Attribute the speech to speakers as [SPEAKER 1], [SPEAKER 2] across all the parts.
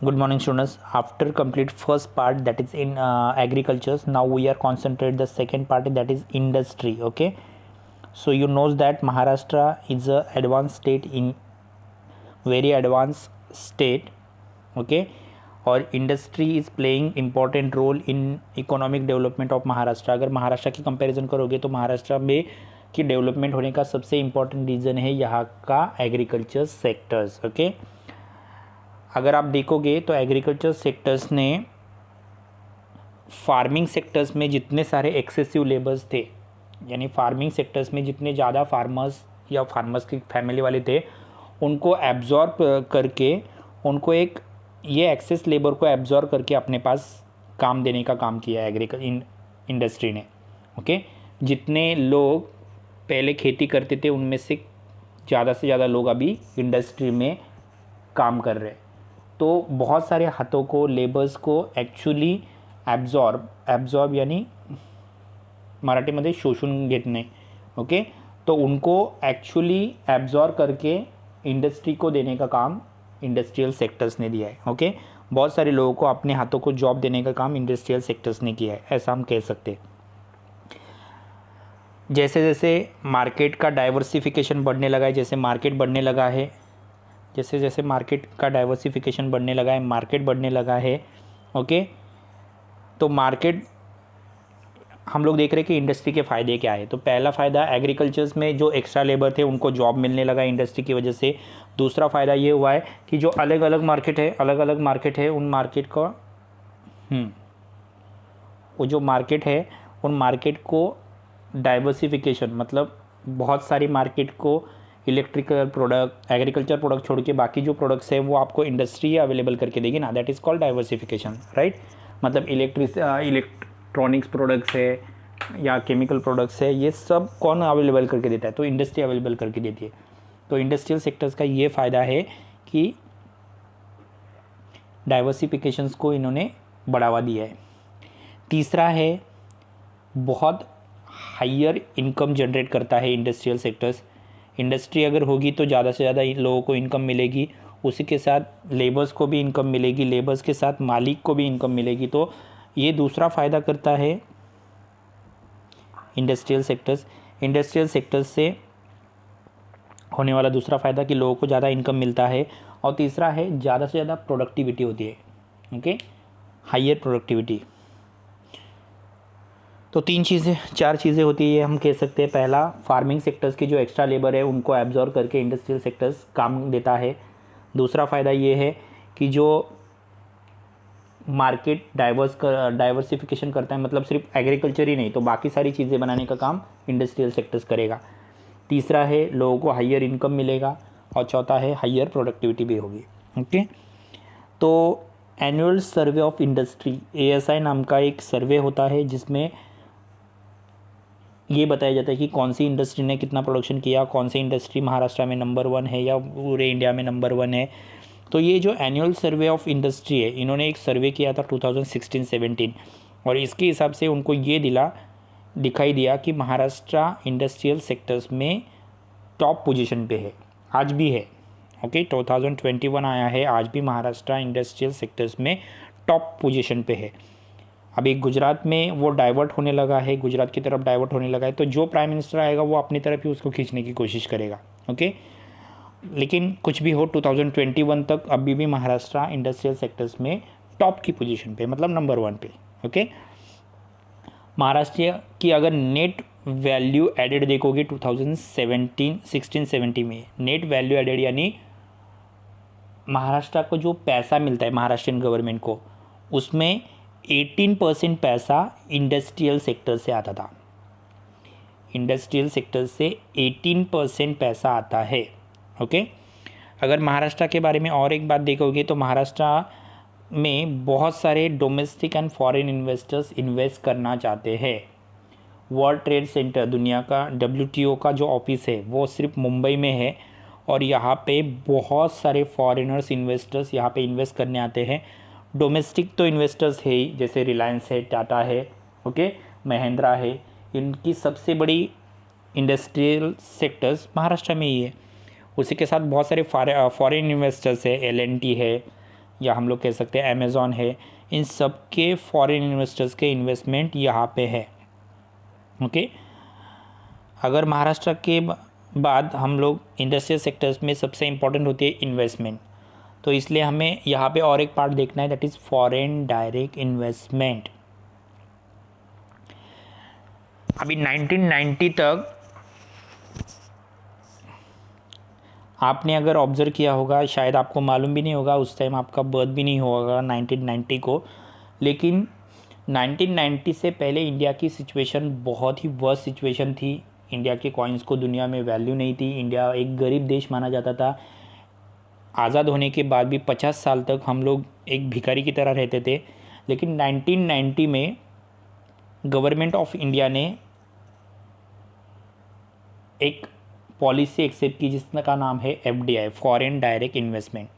[SPEAKER 1] Good morning, students. After complete first part, that is in agriculture, now we are concentrate the second part, that is industry. Okay, so you knows that Maharashtra is a advanced state, in very advanced state. Okay, और industry is playing important role in economic development of Maharashtra. अगर महाराष्ट्र की comparison करोगे तो महाराष्ट्र में की development होने का सबसे इम्पॉर्टेंट रीज़न है यहाँ का एग्रीकल्चर सेक्टर्स. ओके, अगर आप देखोगे तो एग्रीकल्चर सेक्टर्स ने फार्मिंग सेक्टर्स में जितने सारे एक्सेसिव लेबर्स थे, यानी फार्मिंग सेक्टर्स में जितने ज़्यादा फार्मर्स या फार्मर्स की फैमिली वाले थे, उनको एब्जॉर्ब करके उनको एक ये एक्सेस लेबर को एब्जॉर्ब करके अपने पास काम देने का काम किया है इंडस्ट्री ने. ओके, जितने लोग पहले खेती करते थे उनमें से ज़्यादा लोग अभी इंडस्ट्री में काम कर रहे हैं. तो बहुत सारे हाथों को, लेबर्स को एक्चुअली ॲब्झॉर्ब यानी मराठीमध्ये शोषून घेतणे. ओके, तो उनको एक्चुअली एब्जॉर्ब करके इंडस्ट्री को देने का काम इंडस्ट्रियल सेक्टर्स ने दिया है. ओके, बहुत सारे लोगों को अपने हाथों को जॉब देने का काम इंडस्ट्रियल सेक्टर्स ने किया है, ऐसा हम कह सकते हैं. जैसे जैसे मार्केट का डाइवर्सिफिकेशन बढ़ने लगा है, जैसे मार्केट बढ़ने लगा है, जैसे जैसे मार्केट का डाइवर्सिफिकेशन बढ़ने लगा है, मार्केट बढ़ने लगा है. ओके, तो मार्केट हम लोग देख रहे हैं कि इंडस्ट्री के फ़ायदे क्या है. तो पहला फ़ायदा, एग्रीकल्चर्स में जो एक्स्ट्रा लेबर थे उनको जॉब मिलने लगा इंडस्ट्री की वजह से. दूसरा फ़ायदा ये हुआ है कि जो अलग अलग मार्केट है उन मार्केट का वो जो मार्केट है उन मार्केट को डाइवर्सिफिकेशन, मतलब बहुत सारी मार्केट को इलेक्ट्रिकल प्रोडक्ट, एग्रीकल्चर प्रोडक्ट छोड़ के बाकी जो प्रोडक्ट्स है वो आपको इंडस्ट्री अवेलेबल करके देगी ना. That is called diversification, right. मतलब इलेक्ट्रॉनिक्स प्रोडक्ट्स है या केमिकल प्रोडक्ट्स है, ये सब कौन अवेलेबल करके देता है? तो इंडस्ट्री अवेलेबल करके देती है. तो इंडस्ट्रियल सेक्टर्स का ये फ़ायदा है कि डाइवर्सिफिकेशंस को इन्होंने बढ़ावा दिया है. तीसरा है, बहुत हायर इनकम जनरेट करता है इंडस्ट्रियल सेक्टर्स. इंडस्ट्री अगर होगी तो ज़्यादा से ज़्यादा लोगों को इनकम मिलेगी, उसी के साथ लेबर्स को भी इनकम मिलेगी, लेबर्स के साथ मालिक को भी इनकम मिलेगी. तो ये दूसरा फ़ायदा करता है इंडस्ट्रियल सेक्टर्स से होने वाला दूसरा फ़ायदा कि लोगों को ज़्यादा इनकम मिलता है. और तीसरा है, ज़्यादा से ज़्यादा प्रोडक्टिविटी होती है. Okay, higher productivity. तो चार चीज़ें होती है हम कह सकते हैं. पहला, फार्मिंग सेक्टर्स की जो एक्स्ट्रा लेबर है उनको एब्जॉर्ब करके इंडस्ट्रियल सेक्टर्स काम देता है. दूसरा फ़ायदा ये है कि जो मार्केट डाइवर्सिफिकेशन करता है, मतलब सिर्फ एग्रीकल्चर ही नहीं तो बाकी सारी चीज़ें बनाने का काम इंडस्ट्रियल सेक्टर्स करेगा. तीसरा है, लोगों को हायर इनकम मिलेगा. और चौथा है, हायर प्रोडक्टिविटी भी होगी. ओके, तो annual survey of industry, ASI नाम का एक सर्वे होता है जिसमें ये बताया जाता है कि कौन सी इंडस्ट्री ने कितना प्रोडक्शन किया, कौन सी इंडस्ट्री महाराष्ट्र में नंबर 1 है या पूरे इंडिया में नंबर 1 है. तो ये जो एनुअल सर्वे ऑफ इंडस्ट्री है, इन्होंने एक सर्वे किया था 2016-17 और इसके हिसाब से उनको ये दिखाई दिया कि महाराष्ट्र इंडस्ट्रियल सेक्टर्स में टॉप पोजीशन पे है, आज भी है. ओके, 2021 आया है, आज भी महाराष्ट्र इंडस्ट्रियल सेक्टर्स में टॉप पोजीशन पे है. अभी गुजरात में वो डाइवर्ट होने लगा है, गुजरात की तरफ डाइवर्ट होने लगा है. तो जो प्राइम मिनिस्टर आएगा वो अपनी तरफ ही उसको खींचने की कोशिश करेगा. ओके, लेकिन कुछ भी हो, 2021 तक अभी भी महाराष्ट्र इंडस्ट्रियल सेक्टर्स में टॉप की पोजीशन पे, मतलब नंबर 1 पे. ओके, महाराष्ट्र की अगर नेट वैल्यू एडेड देखोगे 2016-17 में, नेट वैल्यू एडेड यानी महाराष्ट्र को जो पैसा मिलता है महाराष्ट्रियन गवर्नमेंट को, उसमें 18% पैसा इंडस्ट्रियल सेक्टर से आता था. इंडस्ट्रियल सेक्टर से 18% पैसा आता है. ओके, अगर महाराष्ट्र के बारे में और एक बात देखोगे तो महाराष्ट्र में बहुत सारे domestic and foreign investors invest करना चाहते हैं. वर्ल्ड ट्रेड सेंटर, दुनिया का WTO का जो ऑफिस है वो सिर्फ मुंबई में है और यहाँ पे बहुत सारे फॉरेनर्स इन्वेस्टर्स यहाँ पे इन्वेस्ट करने आते हैं. डोमेस्टिक तो इन्वेस्टर्स है ही, जैसे रिलायंस है, टाटा है, ओके, महिंद्रा है. इनकी सबसे बड़ी इंडस्ट्रियल सेक्टर्स महाराष्ट्र में ही है. उसी के साथ बहुत सारे फॉरेन इन्वेस्टर्स है, L&T है, या हम लोग कह सकते हैं अमेज़ॉन है, इन सब के फॉरेन इन्वेस्टर्स के इन्वेस्टमेंट यहाँ पे है। ओके, अगर महाराष्ट्र के बाद हम लोग इंडस्ट्रियल सेक्टर्स में सबसे इम्पोर्टेंट होती है इन्वेस्टमेंट, तो इसलिए हमें यहाँ पे और एक पार्ट देखना है, that is foreign direct investment. अभी 1990 तक आपने अगर ऑब्ज़र्व किया होगा, शायद आपको मालूम भी नहीं होगा, उस टाइम आपका बर्थ भी नहीं होगा 1990 को, लेकिन 1990 से पहले इंडिया की सिचुएशन बहुत ही वर्स्ट सिचुएशन थी। इंडिया के कॉइन्स को दुनिया में वैल्यू नहीं थी, इंडिया एक गरीब देश माना जाता था। आज़ाद होने के बाद भी 50 साल तक हम लोग एक भिखारी की तरह रहते थे। लेकिन 1990 में गवर्नमेंट ऑफ इंडिया ने एक पॉलिसी एक्सेप्ट की जिसका नाम है FDI, फॉरेन डायरेक्ट इन्वेस्टमेंट।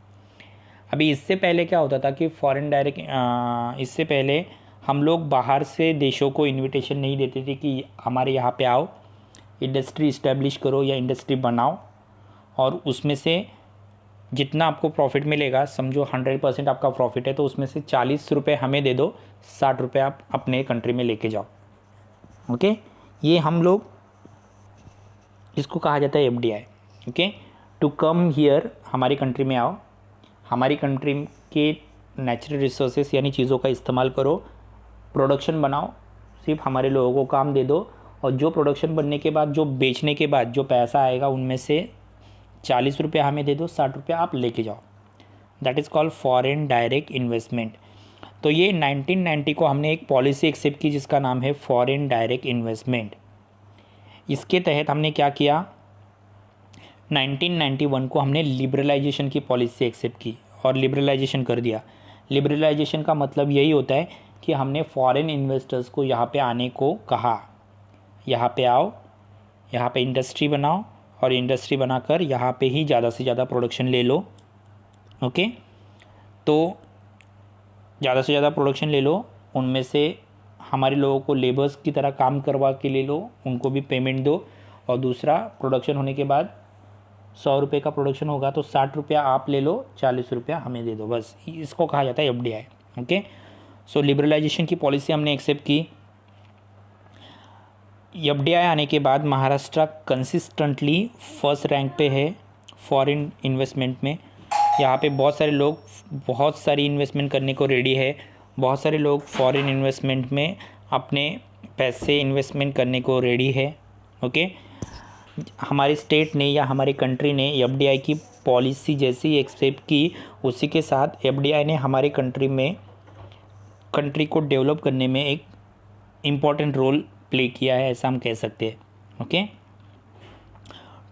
[SPEAKER 1] अभी इससे पहले क्या होता था कि इससे पहले हम लोग बाहर से देशों को इनविटेशन नहीं देते थे कि हमारे यहाँ पे आओ, इंडस्ट्री इस्टेब्लिश करो या इंडस्ट्री बनाओ, और उसमें से जितना आपको प्रॉफिट मिलेगा, समझो 100% आपका प्रॉफिट है, तो उसमें से 40 रुपये हमें दे दो, 60 रुपये आप अपने कंट्री में लेके जाओ। ओके, ये हम लोग, इसको कहा जाता है FDI। Okay, to come here, हमारी कंट्री में आओ, हमारी कंट्री के नेचुरल रिसोर्सेस यानी चीज़ों का इस्तेमाल करो, प्रोडक्शन बनाओ, सिर्फ हमारे लोगों को काम दे दो, और जो प्रोडक्शन बनने के बाद, जो बेचने के बाद जो पैसा आएगा, उनमें से 40 रुपये हमें दे दो, 60 रुपये आप लेके जाओ। That is called foreign direct investment. तो ये 1990 को हमने एक पॉलिसी एक्सेप्ट की जिसका नाम है फॉरेन डायरेक्ट इन्वेस्टमेंट। इसके तहत हमने क्या किया, 1991 को हमने लिबरलाइजेशन की पॉलिसी एक्सेप्ट की और लिबरलाइजेशन कर दिया। लिबरलाइजेशन का मतलब यही होता है कि हमने फॉरेन इन्वेस्टर्स को यहाँ पे आने को कहा, यहाँ पे आओ, यहाँ पे इंडस्ट्री बनाओ, और इंडस्ट्री बनाकर यहाँ पे ही ज़्यादा से ज़्यादा प्रोडक्शन ले लो। ओके, तो ज़्यादा से ज़्यादा प्रोडक्शन ले लो, उनमें से हमारे लोगों को लेबर्स की तरह काम करवा के ले लो, उनको भी पेमेंट दो, और दूसरा प्रोडक्शन होने के बाद 100 रुपये का प्रोडक्शन होगा तो 60 रुपया आप ले लो, 40 रुपया हमें दे दो, बस इसको कहा जाता है FDI। ओके, सो लिबरलाइजेशन की पॉलिसी हमने एक्सेप्ट की। FDI आने के बाद महाराष्ट्र कंसिस्टेंटली फर्स्ट रैंक पे है फॉरेन इन्वेस्टमेंट में। यहाँ पे बहुत सारे लोग बहुत सारी इन्वेस्टमेंट करने को रेडी है, बहुत सारे लोग फॉरेन इन्वेस्टमेंट में अपने पैसे इन्वेस्टमेंट करने को रेडी है। ओके, हमारी स्टेट ने या हमारी कंट्री ने FDI की पॉलिसी जैसी एक्सेप्ट की, उसी के साथ FDI ने हमारी कंट्री को डेवलप करने में एक इम्पॉर्टेंट रोल प्ले किया है, ऐसा हम कह सकते हैं। ओके,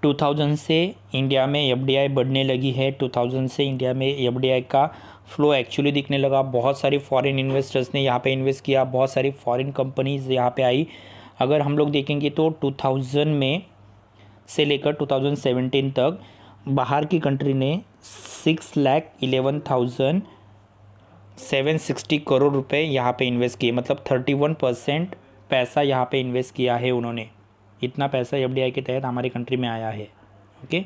[SPEAKER 1] 2000 से इंडिया में FDI बढ़ने लगी है। 2000 से इंडिया में FDI का फ्लो एक्चुअली दिखने लगा। बहुत सारी फॉरेन इन्वेस्टर्स ने यहाँ पे इन्वेस्ट किया, बहुत सारी फॉरेन कंपनीज यहाँ पे आई। अगर हम लोग देखेंगे तो 2000 में से लेकर 2017 तक बाहर की कंट्री ने 6,11,760 करोड़ रुपए यहाँ पे इन्वेस्ट किए, मतलब 31% पैसा यहाँ पे इन्वेस्ट किया है उन्होंने। इतना पैसा FDI के तहत हमारी कंट्री में आया है। ओके।